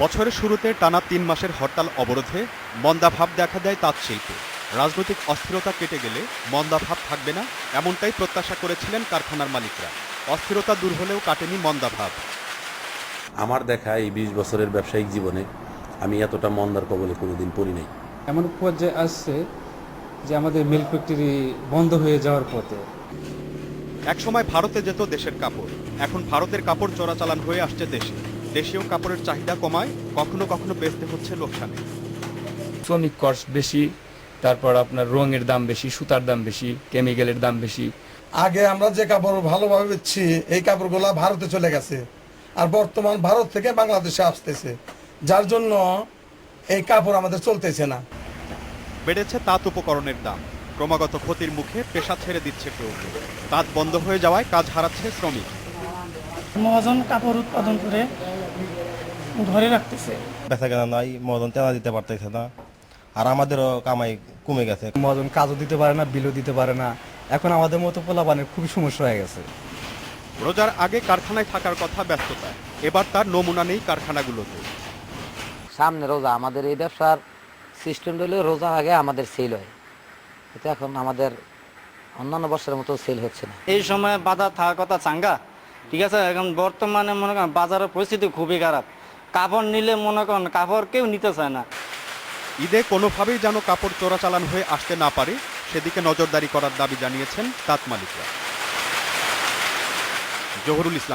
বছরের শুরুতে টানা ৩ মাসের হরতাল অবরোধে মন্দাভাব দেখা দেয় তাঁত শিল্পে। রাজনৈতিক অস্থিরতা কেটে গেলে মন্দাভাব থাকবে না, এমনটাই প্রত্যাশা করেছিলেন কারখানার মালিকরা। অস্থিরতা দূর হলেও কাটেনি মন্দাভাব। আমার দেখা এই ২০ বছরের ব্যবসায়িক জীবনে আমি এতটা মন্দার কবলে কোনোদিন পড়ি নাই। এমন পর্যায়ে আসছে যে আমাদের মিল্ক ফ্যাক্টরি বন্ধ হয়ে যাওয়ার পথে। একসময় ভারতে যেত দেশের কাপড়, এখন ভারতের কাপড় চোরাচালান হয়ে আসছে দেশে। দেশীয় কাপড়ের চাহিদা কমায় কখনো কখনো বেচতে হচ্ছে লোকসানে। শ্রমিক কষ্ট বেশি, তারপর আপনার রঙের দাম বেশি, সুতার দাম বেশি, কেমিক্যালের দাম বেশি। আগে আমরা যে কাপড় ভালোভাবে বেচছি এই কাপড়গুলো ভারতে চলে গেছে, আর বর্তমান ভারত থেকে বাংলাদেশে আসতেছে, যার জন্য এই কাপড় আমাদের চলতেছে না। বেড়েছে তাঁত উপকরণের দাম, ক্রমাগত ক্ষতির মুখে পেশা ছেড়ে দিচ্ছে কেউ। তাঁত বন্ধ হয়ে যাওয়ায় কাজ হারাচ্ছে শ্রমিক। মহাজন কাপড় উৎপাদন করে ধরে রাখতেছে, বেচা কেনা নাই, মহাজন তেনা দিতে পারতেছে না, আর আমাদেরও কামাই কমে গেছে। মহাজন কাজও দিতে পারে না, বিলও দিতে পারে না। এখন আমাদের মতো পোলাপানের খুবই সমস্যা হয়ে গেছে। রোজার আগে কারখানায় থাকার কথা ব্যস্ততা, এবার তার নমুনা নেই কারখানাগুলোতে। সামনে রোজা, আমাদের এই ব্যবসার সিস্টেম হলে রোজার আগে আমাদের সেল হয়, কিন্তু এখন আমাদের অন্যান্য বছরের মতো সেল হচ্ছে না। এই সময় বাজার থাকার কথা চাঙ্গা, ঠিক আছে। এখন বর্তমানে মনে করেন বাজারের পরিস্থিতি খুবই খারাপ। কাপড় নিলে মনে করেন কাপড় কেউ নিতে চায় না। ঈদে কোনোভাবেই যেন কাপড় চোরাচালান হয়ে আসতে না পারে, সেদিকে নজরদারি করার দাবি জানিয়েছেন তাঁত মালিকরা। জহুরুল ইসলাম।